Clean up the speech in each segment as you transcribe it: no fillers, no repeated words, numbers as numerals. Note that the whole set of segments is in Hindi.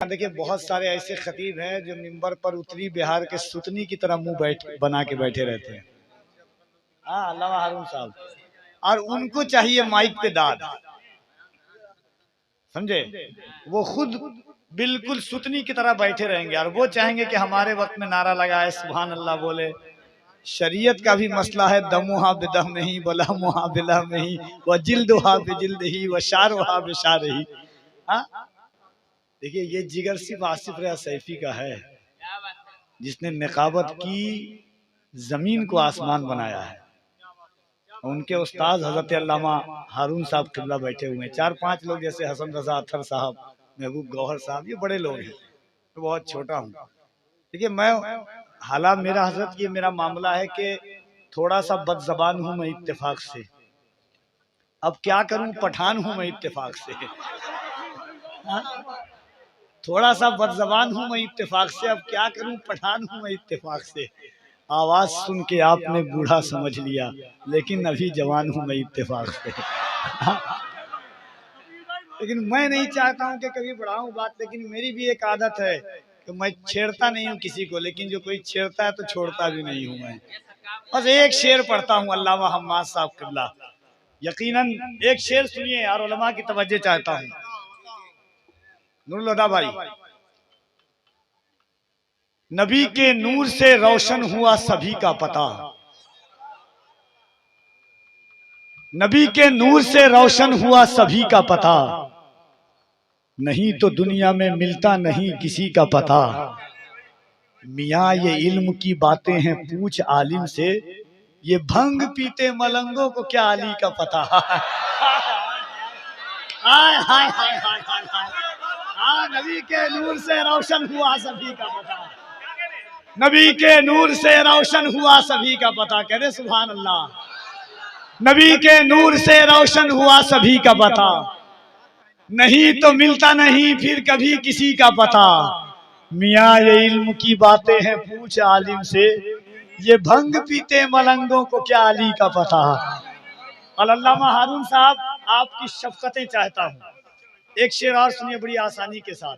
देखिए बहुत सारे ऐसे खतीब हैं जो मिंबर पर उत्तरी बिहार के सुतनी की तरह मुंह बना के बैठे रहते हैं। हाँ, अल्लामा हारून साहब, और उनको चाहिए माइक पे दाद, समझे? वो खुद बिल्कुल सुतनी की तरह बैठे रहेंगे और वो चाहेंगे कि हमारे वक्त में नारा लगाए, सुभान अल्लाह बोले। शरीयत का भी मसला है, दमुहा बेदम नहीं, बलमुहा बिलम नहीं, व जिल्दुहा बेजिल्द ही, व शारुहा बेशार ही। देखिए ये जिगर सिर्फ आसिफ रज़ा सैफी का है, जिसने निकाबत की जमीन को आसमान बनाया है। उनके उस्ताद हजरत अल्लामा हारून साहब किबला बैठे हुए हैं, 4-5 लोग जैसे हसन रजा अत्तर साहब, महबूब गौहर साहब, ये बड़े लोग हैं, तो बहुत छोटा हूँ। देखिए मैं हालात मेरा हजरत ये मेरा मामला है कि थोड़ा सा बदजबान हूँ मैं इत्तेफाक से। अब क्या करूं, पठान हूं मैं इत्तेफाक से। थोड़ा सा बदजबान हूं मैं इत्तेफाक से, अब क्या करूं, पठान हूं मैं इत्तेफाक से। आवाज सुन के आपने बूढ़ा समझ लिया, लेकिन अभी जवान हूं मैं इत्तेफाक से। लेकिन मैं नहीं चाहता हूं कि कभी बढ़ाऊं बात, लेकिन मेरी भी एक आदत है कि मैं छेड़ता नहीं हूं किसी को, लेकिन जो कोई छेड़ता है तो छोड़ता भी नहीं हूं मैं। बस एक शेर पढ़ता हूं अल्लामा हम्माद साहब किबला, यकीनन एक शेर सुनिए और उलमा की तवज्जो चाहता हूं। नूरुल हुदा भाई, नबी के नूर से रोशन हुआ सभी का पता, नबी के नूर से रोशन हुआ सभी का पता, नहीं तो दुनिया में मिलता नहीं किसी का पता। मियाँ ये इल्म की बातें हैं पूछ आलिम से, ये भंग पीते मलंगों को क्या अली का पता। हाय हाय हाय हाय हाय, हाँ नबी के नूर से रोशन हुआ सभी का पता, नबी के नूर से रोशन हुआ सभी का पता। कह दे सुभान अल्लाह। नबी के नूर से रोशन हुआ सभी का पता, नहीं तो मिलता नहीं फिर कभी किसी का पता। मियाँ ये इल्म की बातें हैं पूछ आलिम से, ये भंग पीते मलंगों को क्या अली का पता। अल्लामा हारून साहब आपकी शफकतें चाहता हूँ। एक शेर और सुनिए बड़ी आसानी के साथ,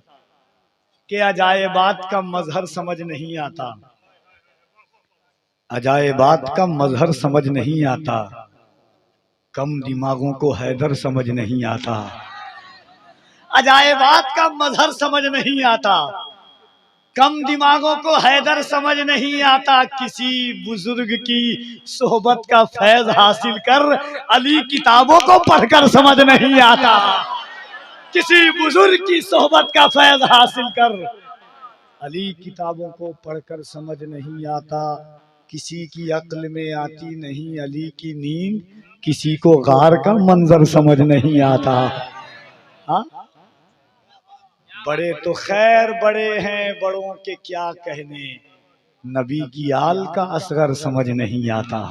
कि अजायबात का मजहर समझ नहीं आता, अजायबात का मजहर समझ नहीं आता, कम दिमागों को हैदर समझ नहीं आता। अजायबात का मजहर समझ नहीं आता, कम दिमागों को हैदर समझ नहीं आता। किसी बुजुर्ग की सोहबत का फैज हासिल कर, अली किताबों को पढ़कर समझ नहीं आता। किसी बुजुर्ग की सोहबत का फैज हासिल कर, अली किताबों को पढ़कर समझ नहीं आता। किसी की अक्ल में आती नहीं अली की नींद, किसी को गार का मंजर समझ नहीं आता। हाँ, बड़े तो खैर बड़े हैं, बड़ों के क्या कहने, नबी की आल का असगर समझ नहीं आता।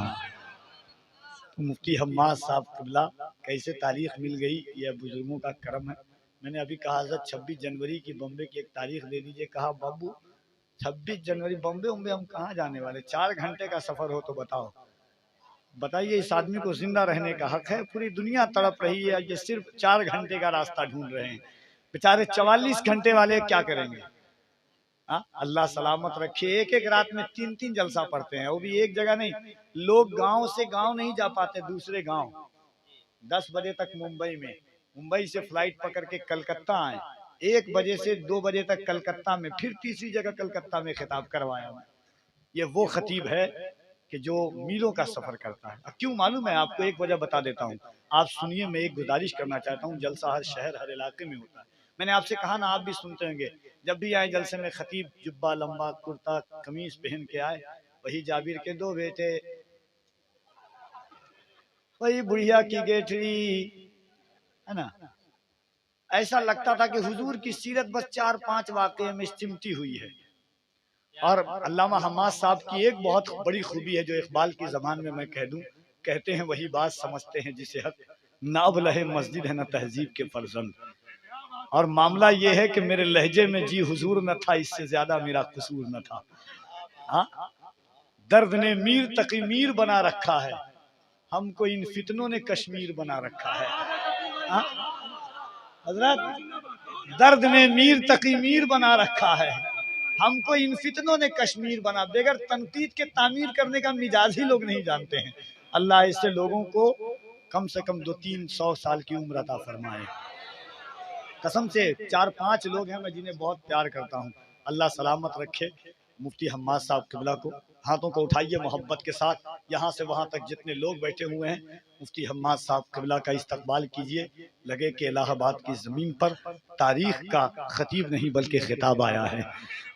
तो मुफ्ती हम्माद साहब किबला कैसे तारीख मिल गई, यह बुजुर्गों का करम है। मैंने अभी कहा हजरत 26 जनवरी की बम्बे की एक तारीख दे दीजिए। कहा बाबू 26 जनवरी बम्बे हम कहाँ जाने वाले, 4 घंटे का सफर हो तो बताओ। बताइए, इस आदमी को जिंदा रहने का हक है, पूरी दुनिया तड़प रही है, ये सिर्फ 4 घंटे का रास्ता ढूंढ रहे हैं। बेचारे 44 घंटे वाले क्या करेंगे। अल्लाह सलामत रखे। एक एक रात में 3-3 जलसा पढ़ते हैं, वो भी एक जगह नहीं। लोग गांव से गांव नहीं जा पाते, दूसरे गांव 10 बजे तक मुंबई में, मुंबई से फ्लाइट पकड़ के कलकत्ता आए, 1 बजे से 2 बजे तक कलकत्ता में, फिर तीसरी जगह कलकत्ता में खिताब करवाया मैं। ये वो खतीब है कि जो मीलों का सफर करता है। अब क्यों मालूम है आपको, एक वजह बता देता हूँ, आप सुनिए। मैं एक गुजारिश करना चाहता हूँ, जलसा हर शहर हर इलाके में होता है। मैंने आपसे कहा ना, आप भी सुनते होंगे, जब भी आए जलसे में खतीब जुब्बा लंबा कुर्ता कमीज पहन के आए, वही जाबिर के 2 बेटे, वही बुढ़िया की गेठरी, है ना। ऐसा लगता था कि हुजूर की सीरत बस 4-5 वाक़ये में सिमटी हुई है। और अल्लामा हम्माद साहब की एक बहुत बड़ी खूबी है, जो इकबाल की ज़बान में मैं कह दूं, कहते हैं वही बात समझते हैं जिसे हक, ना अबलहे मस्जिद है ना तहजीब के फर्जंद। और मामला ये है कि मेरे लहजे में जी हुजूर न था, इससे ज्यादा मेरा कसूर न था। हाँ, दर्द ने मीर तकी मीर बना रखा है, हमको इन फितनों ने कश्मीर बना रखा है। हजरत दर्द में मीर तकी मीर बना रखा है। हमको इन फितनों ने कश्मीर बना, बगैर तनकीद के तामीर करने का मिजाज ही लोग नहीं जानते हैं। अल्लाह इससे लोगों को कम से कम 200-300 साल की उम्र अता फरमाए। कसम से 4-5 लोग हैं मैं जिन्हें बहुत प्यार करता हूँ, अल्लाह सलामत रखे। मुफ्ती हम्माद साहब किबला को हाथों को उठाइए मोहब्बत के साथ, यहाँ से वहाँ तक जितने लोग बैठे हुए हैं मुफ्ती हम्माद साहब किबला का इस्तकबाल कीजिए। लगे कि इलाहाबाद की ज़मीन पर तारीख का खतीब नहीं बल्कि खिताब आया है।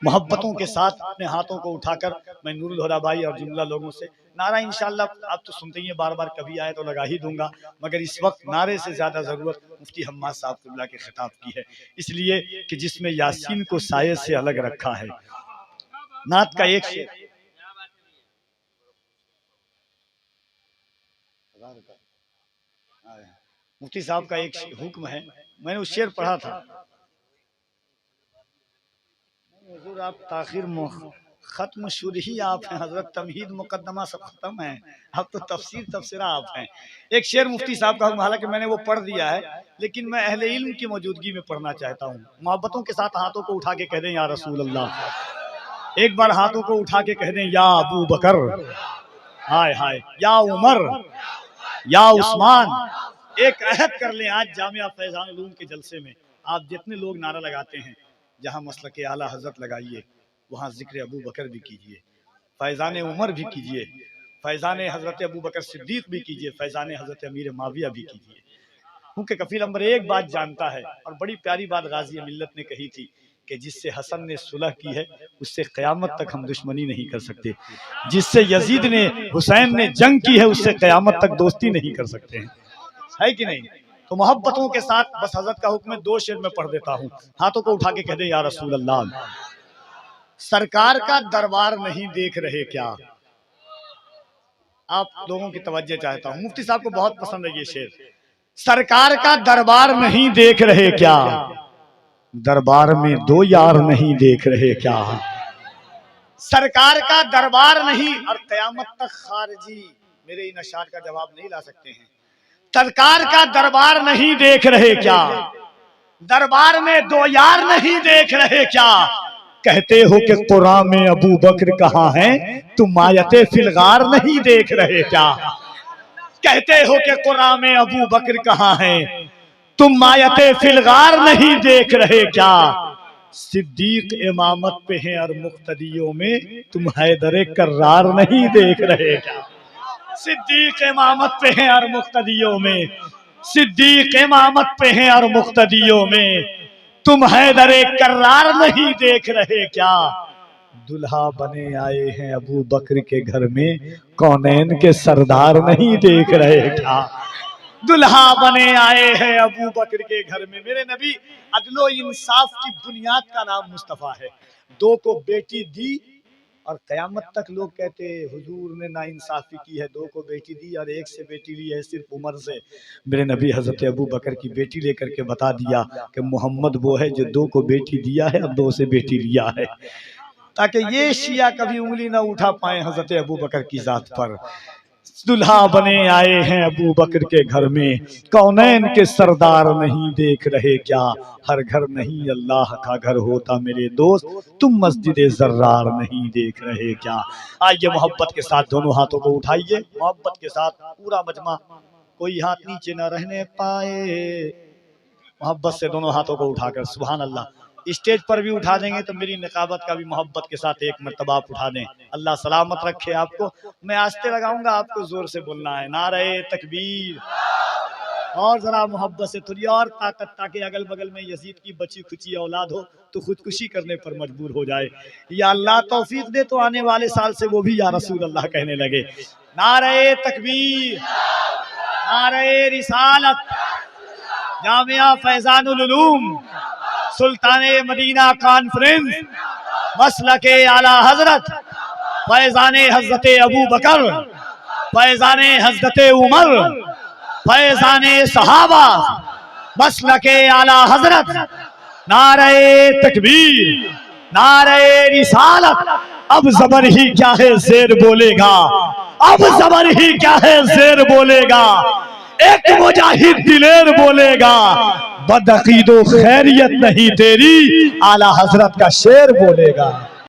मोहब्बतों के साथ अपने हाथों को उठाकर मैं नूरुल हुदा भाई और जुमला लोगों से नारा इंशाअल्लाह आप तो सुनते ही हैं बार बार, कभी आए तो लगा ही दूंगा, मगर इस वक्त नारे से ज्यादा जरूरत मुफ्ती हम्माद साहब किबला के खिताब की है, इसलिए कि जिसमें यासीन को साये से अलग रखा है। नात का एक शेर मुफ्ती साहब का एक हुक्म है, मैंने उस शेर पढ़ा था। हुजूर आप ताखिर खत्म शुरू ही आप हैं, हजरत तमहीद मुकद्दमा सब खत्म है, अब तो तफसीरा आप हैं। एक शेर मुफ्ती साहब का हुक्म, हालांकि मैंने वो पढ़ दिया है लेकिन मैं अहले इल्म की मौजूदगी में पढ़ना चाहता हूँ। मोहब्बतों के साथ हाथों को उठा के कह दें या रसूल अल्लाह, एक बार हाथों को उठा के कह दें या अबू बकर, हाय हाय, या उमर, या उस्मान। एक अहद कर लें आज जामिया फैजान उलूम के जलसे में, आप जितने लोग नारा लगाते हैं जहाँ मसलक आला हजरत लगाइए वहाँ जिक्र अबू बकर भी कीजिए, फैजान उमर भी कीजिए, फैजान हजरत अबू बकर सिद्दीक भी कीजिए, फैजान हजरत अमीर माविया भी कीजिए। क्योंकि कफील अंबर एक बात जानता है और बड़ी प्यारी बात गाजी मिल्लत ने कही थी कि जिससे हसन ने सुलह की है उससे क़यामत तक हम दुश्मनी नहीं कर सकते, जिससे यजीद ने हुसैन ने जंग की है उससे क़यामत तक दोस्ती नहीं कर सकते हैं, है कि नहीं। तो मोहब्बतों के साथ बस हजरत का हुक्म 2 शेर में पढ़ देता हूँ, हाथों को उठा के कह दे या रसूल अल्लाह। सरकार का दरबार नहीं देख रहे क्या, आप लोगों की तवज्जो चाहता हूँ, मुफ्ती साहब को बहुत पसंद है ये शेर। सरकार का दरबार नहीं देख रहे क्या, दरबार में 2 यार नहीं देख रहे क्या। सरकार का दरबार नहीं और कयामत तक खारजी मेरे इन अशार का जवाब नहीं ला सकते हैं। सरकार का दरबार नहीं देख रहे क्या, दरबार में 2 यार नहीं देख रहे क्या। कहते हो कि कुरान में अबू बकर कहाँ है, तुम आयते फिलगार नहीं देख रहे क्या। कहते हो कि कुरान में अबू बकर कहाँ है, तुम आयते फिलगार नहीं देख रहे क्या। सिद्दीक इमामत पे हैं और मुक्तदियों में तुम हैदर कर्रार नहीं देख रहे क्या। सिद्दीक इमामत पे हैं और मुक्तदियों में, सिद्दीक इमामत पे हैं और मुक्तदियों में तुम हैदर कर्रार नहीं देख रहे क्या। दुल्हा बने आए हैं अबू बकर के घर में, कौनैन के सरदार नहीं देख रहे क्या। दुल्हा बने आए हैं अबू बकर के घर में। मेरे नबी अदलो इंसाफ की बुनियाद का नाम मुस्तफा है। 2 को बेटी दी और कयामत तक लोग कहते हुजूर ने ना इंसाफी की है, 2 को बेटी दी और 1 से बेटी ली है सिर्फ उमर से। मेरे नबी हजरत अबू बकर की बेटी लेकर के बता दिया कि मोहम्मद वो है जो 2 को बेटी दिया है और 2 से बेटी लिया है, ताकि ये शिया कभी उंगली ना उठा पाए हजरत अबू बकर की जात पर। दुल्हा बने आए हैं अबू बकर के घर में, कौनैन के सरदार नहीं देख रहे क्या। हर घर नहीं अल्लाह का घर होता मेरे दोस्त, तुम मस्जिद जर्रार नहीं देख रहे क्या। आइए मोहब्बत के साथ दोनों हाथों को उठाइए, मोहब्बत के साथ पूरा मजमा, कोई हाथ नीचे न रहने पाए। मोहब्बत से दोनों हाथों को उठाकर सुभान अल्लाह। स्टेज पर भी उठा देंगे तो मेरी निकाबत का भी मोहब्बत के साथ एक मर्तबा आप उठा दें। अल्लाह सलामत रखे आपको। मैं आस्ते लगाऊंगा, आपको जोर से बोलना है नारे तकबीर, और जरा मोहब्बत से थोड़ी और ताकत, ताकि अगल बगल में यजीद की बची खुची औलाद हो तो खुदकुशी करने पर मजबूर हो जाए। या अल्लाह तौफीक दे तो आने वाले साल से वो भी या रसूल अल्लाह कहने लगे। नारे तकबीर, नारे रिसालत, जामिया फैजानुल उलूम, सुल्ताने मदीना कॉन्फ्रेंस, मसलके आला हजरत, फैजाने हजरत अबू बकर, फैजाने हजरत उमर, फैजाने सहाबा, मसलके आला हजरत। नारे तकबीर, नारे रिसालत। अब जबर ही क्या है शेर बोलेगा, अब जबर ही क्या है शेर बोलेगा। एक मुजाहिद दिलेर बोलेगा, बदअकीदो खैरियत नहीं तेरी, आला हजरत का शेर बोलेगा।